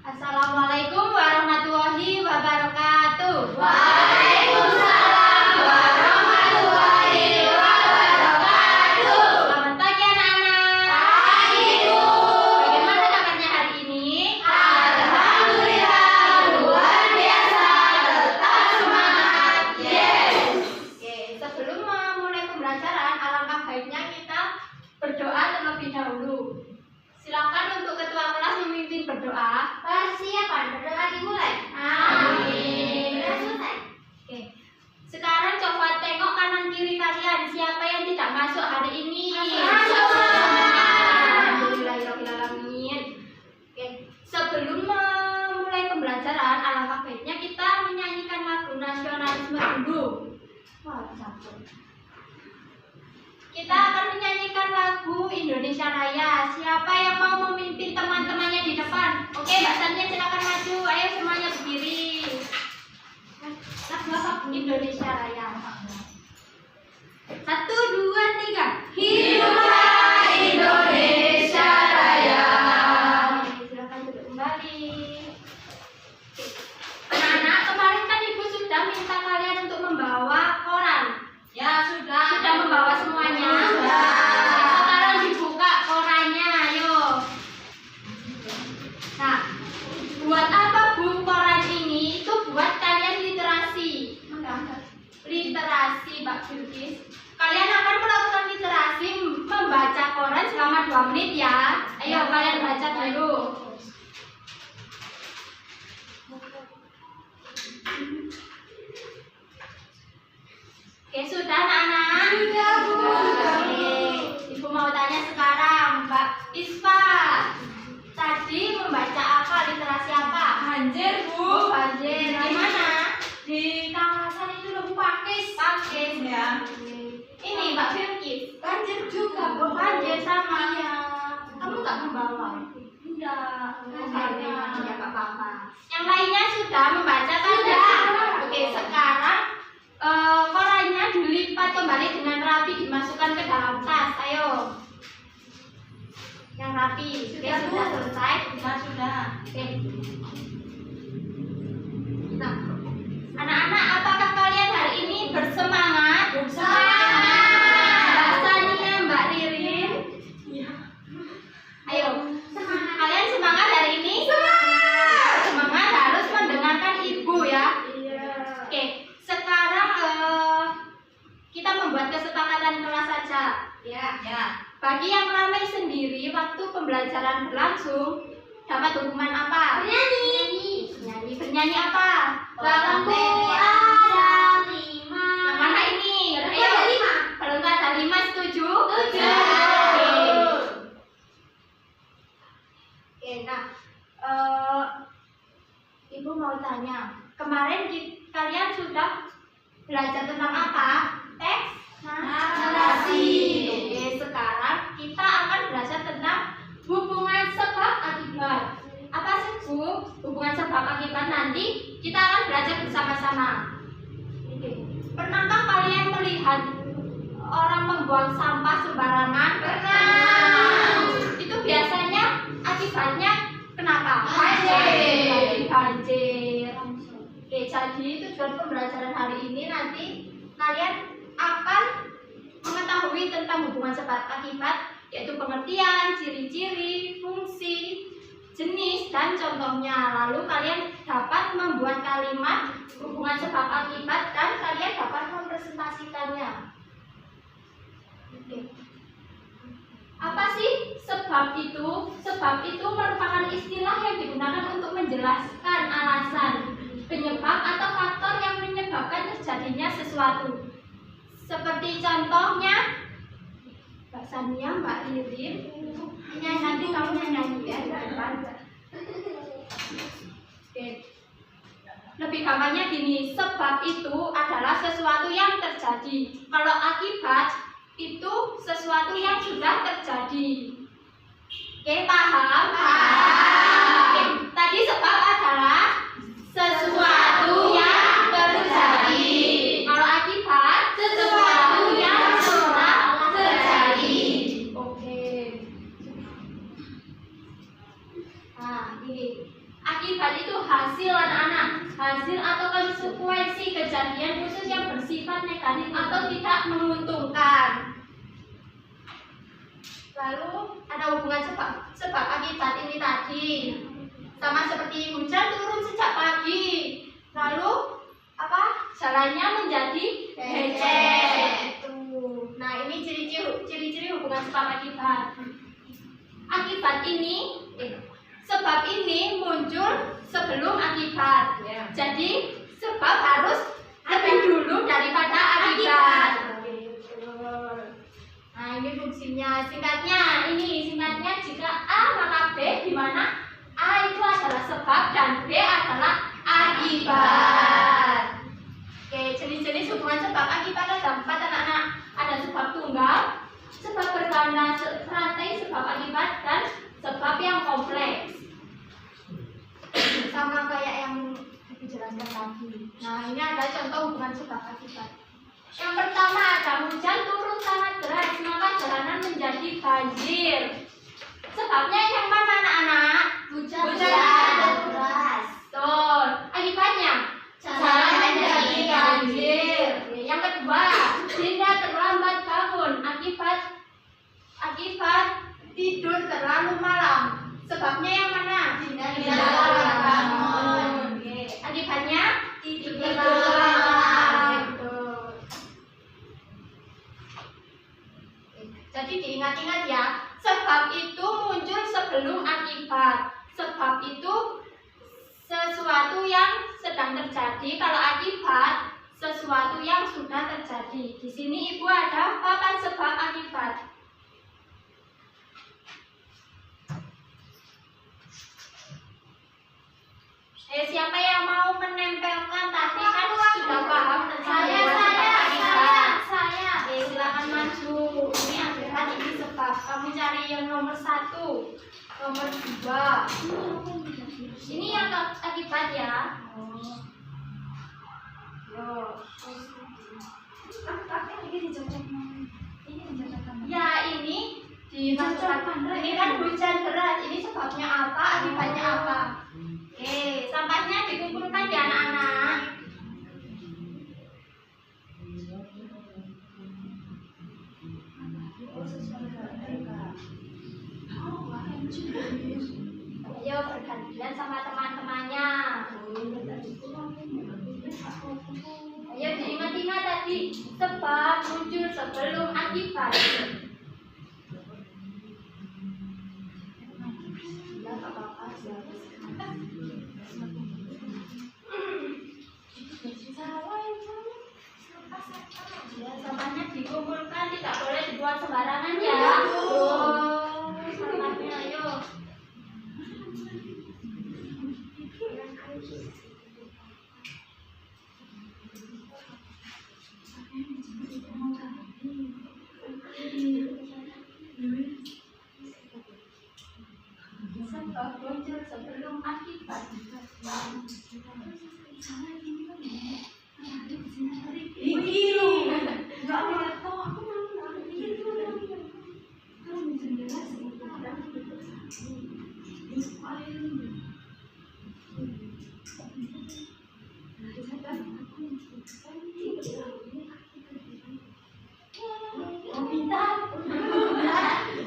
Assalamualaikum warahmatullahi wabarakatuh. Waalaikumsalam warahmatullahi wabarakatuh. Selamat pagi anak-anak. Pagi, Bu. Bagaimana kabarnya hari ini? Alhamdulillah, luar biasa. Tetap semangat. Yes. Oke, sebelum memulai pembelajaran, alangkah baiknya kita berdoa terlebih dahulu. Silakan untuk ketua kelas memimpin berdoa. Persiapan berdoa dimulai. Amin. Sudah selesai. Oke. Sekarang coba tengok kanan kiri kalian, siapa yang tidak masuk hari ini? Masuk. Alhamdulillahirobbilalamin. Oke. Sebelum memulai pembelajaran, alangkah baiknya kita menyanyikan lagu nasionalisme dulu. Wah, capek. Kita akan menyanyikan lagu Indonesia Raya. Siapa yang mau memimpin teman-temannya di depan? Oke, Mbak Sania silakan maju. Ayo semuanya berdiri. Lagu apa? Indonesia Raya. 1, 2, 3. Hiduplah Indonesia Raya. Oke, silakan duduk kembali. Anak-anak, kemarin kan Ibu sudah minta kalian untuk membawa koran. Ya, sudah. Sudah membawa semuanya? Sudah. Sekarang dibuka korannya, ayo. Nah, buat apa Bu koran ini? Itu buat kalian literasi. Literasi, Mbak Bilkis. Kalian akan melakukan literasi membaca koran selama 2 menit ya. Ayo kalian baca dulu. Oke, sudah anak-anak? Sudah, Bu. Oke, Ibu mau tanya sekarang, Mbak Isfa. Tadi membaca apa? Literasi apa? Banjir, Bu. Oh, banjir. Di mana? Di kawasan itu loh, Bu, Pakis. Pakis. Ya. Ini Mbak Bilkis. Banjir juga, Oh, Bu. banjir sama. Iya. Kamu nggak membawa? Enggak. Oke, ya Pak Papa. Yang lainnya sudah membaca kan? Sudah. Oke, sekarang korannya dilipat kembali dengan rapi, dimasukkan ke dalam tas. Ayo. Yang rapi. Oke, Sudah, Bu. sudah selesai. Sudah. Oke. Nah, anak-anak, apakah kalian hari ini bersemangat? Mbak Sania, Mbak Ririn. Iya. Ayo. Kalian semangat hari ini? Semangat harus mendengarkan ibu ya. Iya. Oke, sekarang kita membuat kesepakatan kelas saja. Ya. Ya. Bagi yang ramai sendiri waktu pembelajaran berlangsung dapat hukuman apa? Bernyanyi. Bernyanyi. Bernyanyi apa? Lampu ada. ada 5. Yang mana ini? Belum Ayo. ada 5. Kalau nggak ada 5, setuju? Setuju. Oke, nah, Ibu mau tanya, kemarin kalian sudah belajar tentang apa? Teks? Narasi. Oke, sekarang kita akan belajar tentang hubungan sebab akibat. Apa sih Bu? Hubungan sebab akibat nanti kita akan belajar bersama-sama. Oke. Pernahkah kalian melihat orang membuang sampah sembarangan? Pernah. Itu biasanya akibatnya kenapa? Banjir. Banjir. Oke, jadi tujuan pembelajaran hari ini nanti kalian akan mengetahui tentang hubungan sebab akibat, yaitu pengertian, ciri-ciri, fungsi, jenis, dan contohnya. Lalu kalian dapat membuat kalimat hubungan sebab akibat dan kalian dapat mempresentasikannya. Oke. Apa sih sebab itu? Sebab itu merupakan istilah yang digunakan untuk menjelaskan alasan, penyebab atau faktor yang menyebabkan terjadinya sesuatu. Seperti contohnya Mbak Sania, Mbak Ririn, nanti kamu nyanyi ya di depan. Oke. Lebih gampangnya gini, sebab itu adalah sesuatu yang terjadi. Kalau akibat itu sesuatu yang sudah terjadi. Oke, paham? Oke, tadi sebab adalah sesuatu yang terjadi. Kalau akibat sesuatu yang sudah terjadi. Oke. Nah, ini Akibat itu hasil anak-anak, hasil atau konsekuensi kejadian khusus yang bersifat negatif atau tidak menguntungkan. Lalu ada hubungan sebab akibat ini tadi, sama seperti hujan turun sejak pagi, lalu apa? Jalannya menjadi becek. Nah, ini ciri-ciri hubungan sebab akibat. Akibat ini, sebab ini muncul sebelum akibat. Jadi sebab harus lebih dulu daripada akibat. Nah, ini fungsinya. Singkatnya jika A maka B, di mana A itu adalah sebab dan B adalah akibat. Oke, jenis-jenis hubungan sebab akibat ada 4 anak-anak. Ada sebab tunggal, sebab berganda rantai, sebab akibat, dan sebab yang kompleks. Sama kayak yang dijelaskan tadi. Nah, ini ada contoh hubungan sebab akibat. Yang pertama ada hujan turun sangat deras, maka jalanan menjadi banjir. Sebabnya yang mana anak-anak? Hujan deras. Betul. Akibatnya jalan menjadi banjir. Yang kedua, Dinda terlambat bangun akibat tidur terlalu malam. Sebabnya yang mana? Dinda terlambat bangun. Akibatnya tidur terlalu malam. Jadi diingat-ingat ya, sebab itu muncul sebelum akibat. Sebab itu sesuatu yang sedang terjadi, kalau akibat sesuatu yang sudah terjadi. Di sini Ibu ada papan sebab akibat. Siapa yang mau menempelkan tadi kan sudah paham tentang saya. Silakan maju. Ini ambilkan ini sebab. Kamu cari yang nomor 1, nomor 2. Ini yang akibat ya. Ya, ini dimasukkan. Ini kan hujan deras. Ini sebabnya apa? Akibatnya apa? Oke, sampahnya dikumpulkan di anak-anak. Ayo bergantian sama teman-temannya. Ayo diingat-ingat tadi, sebab muncul sebelum akibat. Ya, sampahnya dikumpulkan, tidak boleh dibuang sembarangan ya. Sampahnya ayo. Sebab muncul sebelum akibat.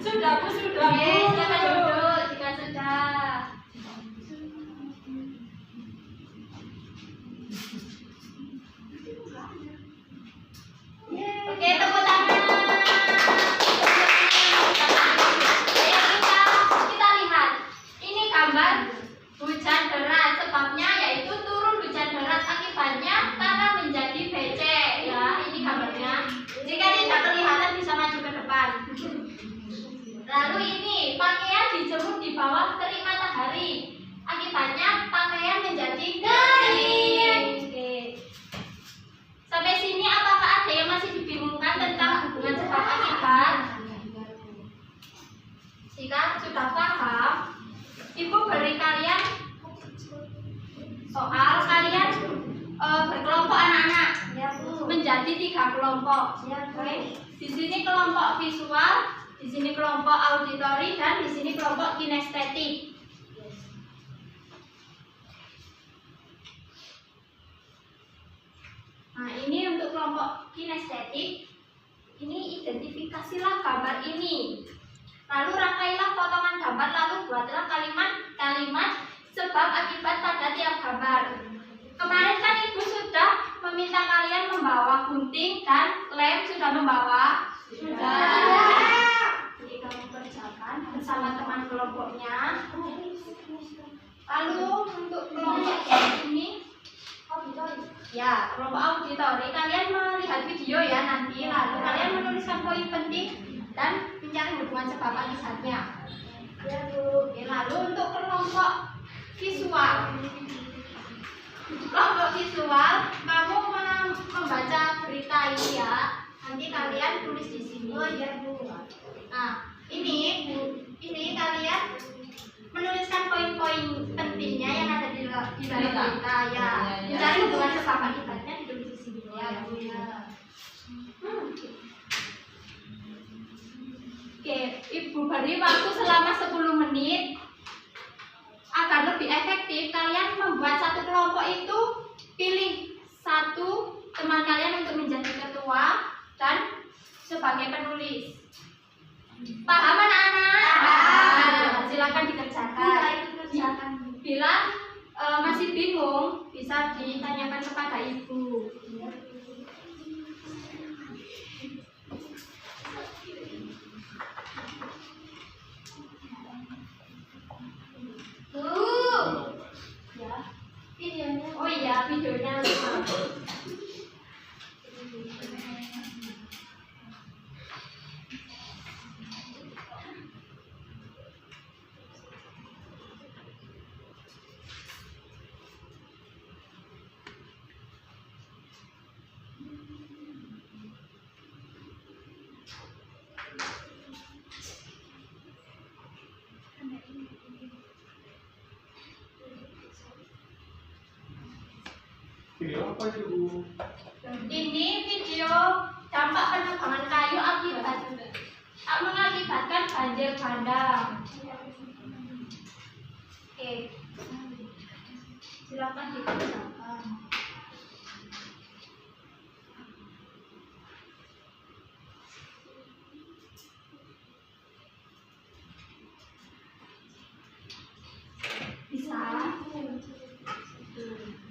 Sudah, silakan duduk jika sudah. Oke, tepuk tangan. Kita lihat. Ini gambar hujan deras. Sebabnya yaitu turun hujan deras. Akibatnya tanah menjadi becek. Ya, ini gambarnya. Jika tidak kelihatan bisa maju ke depan. Lalu ini pakaian dijemur di bawah terik matahari. Akibatnya pakaian menjadi kering. Oke. Sampai sini apakah ada yang masih dibingungkan tentang hubungan sebab akibat? Jika sudah paham, Ibu beri kalian soal, kalian berkelompok anak-anak menjadi 3 kelompok. Oke. Di sini kelompok visual, di sini kelompok auditori, dan di sini kelompok kinestetik. Amatilah gambar ini. Lalu rangkailah potongan gambar, lalu buatlah kalimat-kalimat sebab akibat pada tiap gambar. Kemarin kan Ibu sudah meminta kalian membawa gunting dan lem, sudah membawa? Sudah. Jadi kamu kerjakan bersama teman kelompoknya. Lalu untuk kelompok ini, ya, kelompok auditori, kalian melihat video ya nanti. Lalu kalian menuliskan poin penting dan mencari hubungan sebab akibatnya. Oke, lalu untuk kelompok visual, kamu membaca berita ini ya. Nanti kalian tulis di sini. Oh iya Bu. Nah, ini kalian menuliskan poin-poin pentingnya yang ada di dalam berita ya. Mencari hubungan sebab akibatnya ditulis di sini ya Bu. Oke, Ibu beri waktu selama 10 menit. Agar lebih efektif, kalian membuat satu kelompok itu, pilih satu teman kalian untuk menjadi ketua dan sebagai penulis. Paham anak-anak? Paham. Silakan dikerjakan. Bila masih bingung, bisa ditanyakan kepada Ibu. Ya, videonya. Oh iya, videonya. Video apa itu Bu? Ini video dampak penebangan kayu mengakibatkan banjir bandang. Oke, silakan dikerjakan. Bisa?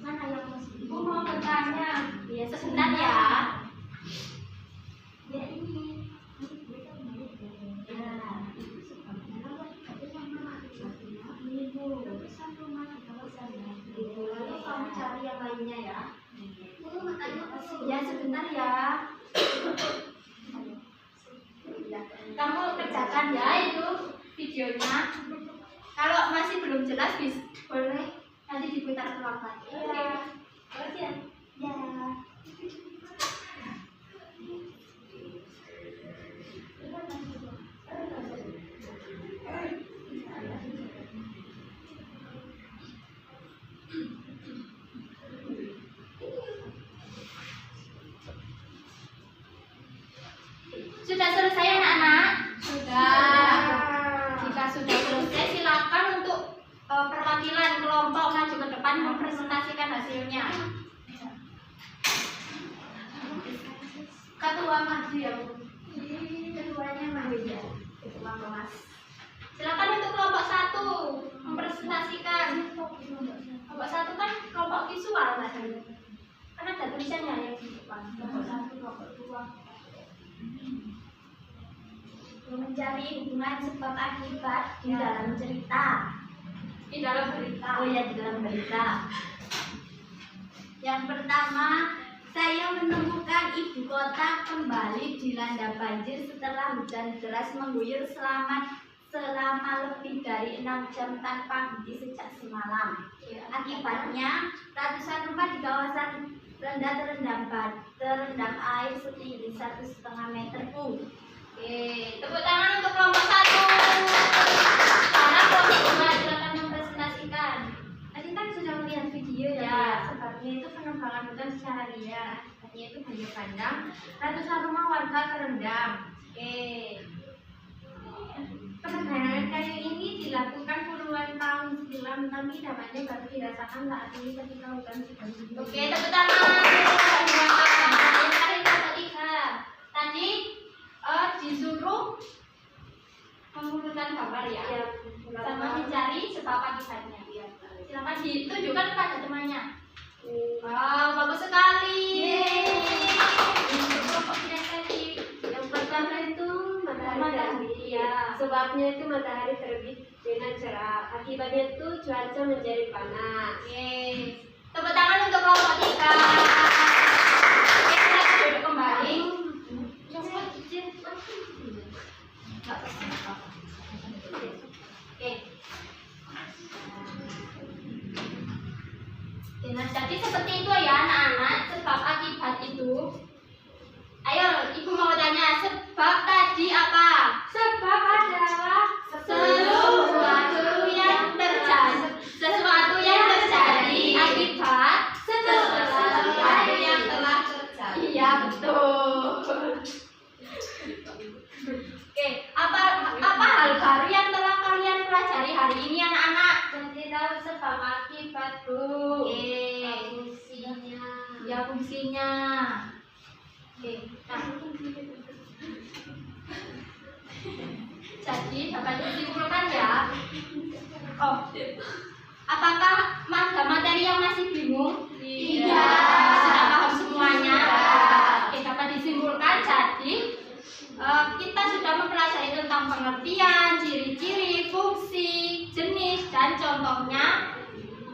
Mana yang masih? Ibu mau bertanya? Ya sebentar ya. Ya ini. Lalu kamu cari yang lainnya ya. Ya sebentar ya. Kamu kerjakan ya itu videonya. Kalau masih belum jelas boleh nanti diputar ulang lagi. Ya. Ya. Ya. Sudah selesai anak-anak? Sudah. Jika sudah selesai, silakan untuk perwakilan kelompok maju ke depan mempresentasikan hasilnya. Ketua maju ya Bu. Ketuanya maju ya. Ketua kelas. Silakan untuk kelompok 1 mempresentasikan. Kelompok 1 kan kelompok visual tadi. Kan ada tulisannya yang di depan. Kelompok 1, kelompok 2. Mencari hubungan sebab akibat di dalam cerita. Di dalam berita. Oh ya, di dalam berita. Yang pertama, saya menemukan ibu kota kembali dilanda banjir setelah hujan deras mengguyur selama lebih dari 6 jam tanpa henti sejak semalam. Akibatnya, ratusan rumah di kawasan rendah terendam air setinggi 1,5 meter. Oke, tepuk tangan untuk kelompok 1. Sekarang kelompok 2 silakan mempresentasikan. Tadi kan sudah melihat video ya. Sebabnya itu penebangan hutan secara liar. Artinya itu banjir bandang. Ratusan rumah warga terendam. Oke. Penebangan kayu ini dilakukan puluhan tahun silam, tapi dampaknya baru dirasakan saat ini ketika hutan sudah turun. Oke, tepuk tangan. Tadi disuruh mengurutkan gambar ya, sama mencari sebab akibatnya. Silakan ditunjukkan pada temannya. Wow, bagus sekali. Yang pertama itu matahari terbit. Ya. Sebabnya itu matahari terbit dengan cerah. Akibatnya itu cuaca menjadi panas. Yes. Tepuk tangan untuk kelompok 3. Oke, kita duduk kembali. Oke. Nah, jadi seperti itu ya anak-anak, sebab akibat itu. Ayo, ibu mau tanya, sebab tadi apa? Sebab adalah Sesuatu yang terjadi. Sesuatu yang terjadi akibat sesuatu yang telah terjadi. Iya, betul. Oke, apa hal baru yang telah kalian pelajari hari ini anak-anak? Jadi tahu sebab akibat Bu. Oke. Fungsinya. Ya, fungsinya. Oke, nah. Jadi dapat disimpulkan ya. Oh, apakah ada materi yang masih bingung? Tidak. Sudah paham semuanya? Oke, dapat disimpulkan. Jadi kita sudah mempelajari tentang pengertian, ciri-ciri, fungsi, jenis, dan contohnya.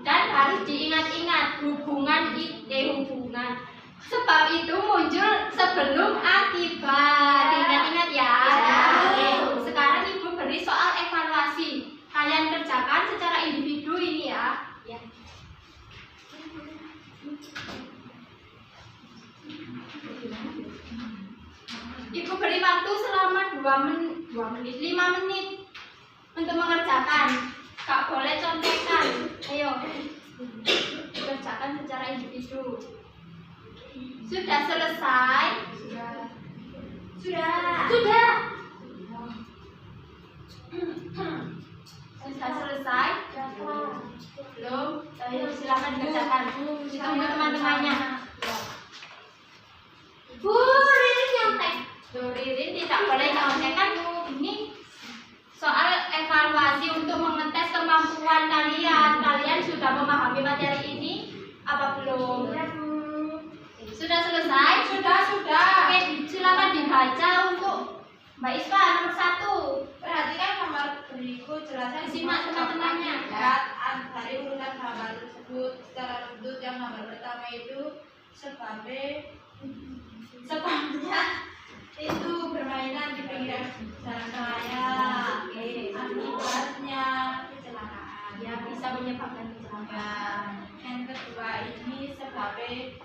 Dan harus diingat-ingat hubungan. Sebab itu muncul sebelum akibat. Ingat-ingat ya. Oke, sekarang ibu beri soal evaluasi. Kalian kerjakan secara individu ini ya. Ibu beri waktu selama 5 menit untuk mengerjakan. Gak boleh contekan. Ayo, kerjakan secara individu. Sudah selesai? Sudah. Sudah selesai? Belum? Ayo silakan kerjakan. Ditunggu teman-temannya. Bu, Ririn nyontek. Tuh, Ririn tidak boleh nyontekan Bu. Ini soal evaluasi untuk mengetes kemampuan kalian. Kalian sudah memahami materi ini apa belum? Sudah selesai? Sudah. Oke, silakan dibaca untuk Mbak Isfa nomor 1. Perhatikan gambar berikut, jelaskan Disimak teman-temannya. dari urutan gambar tersebut secara runut. Yang gambar pertama itu sebabnya itu bermainan di pinggiran jalan raya. Akibatnya kecelakaan. Ya, bisa menyebabkan kecelakaan. Yang kedua ini sebabnya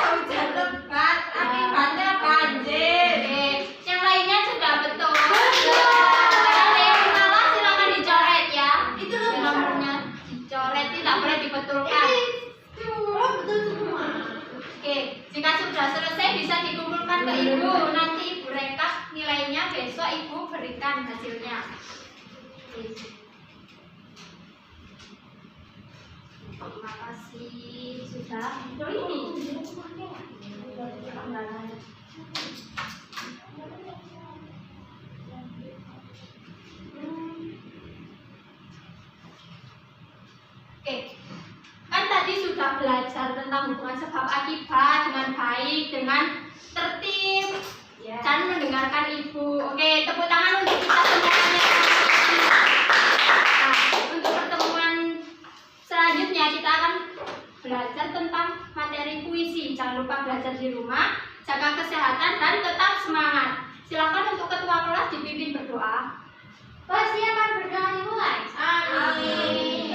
hujan lebat, akibatnya banjir. Oke, yang lainnya sudah betul. Yang yang salah silakan dicoret ya. Itu nomornya dicoret, tidak boleh dibetulkan. Oke, jika sudah selesai bisa dikumpulkan ke ibu. Nanti ibu rekap nilainya, besok ibu berikan hasilnya. Terima kasih sudah. Ini. Oke, kan tadi sudah belajar tentang hubungan sebab akibat dengan baik, dengan tertib, dan mendengarkan ibu. Oke, tepuk tangan untuk kita semuanya. Nah, untuk pertemuan selanjutnya kita akan belajar tentang materi puisi. Jangan lupa belajar di rumah, jaga kesehatan dan tetap semangat. Silakan untuk ketua kelas dipimpin berdoa. Persiapan berdoa dimulai. Amin.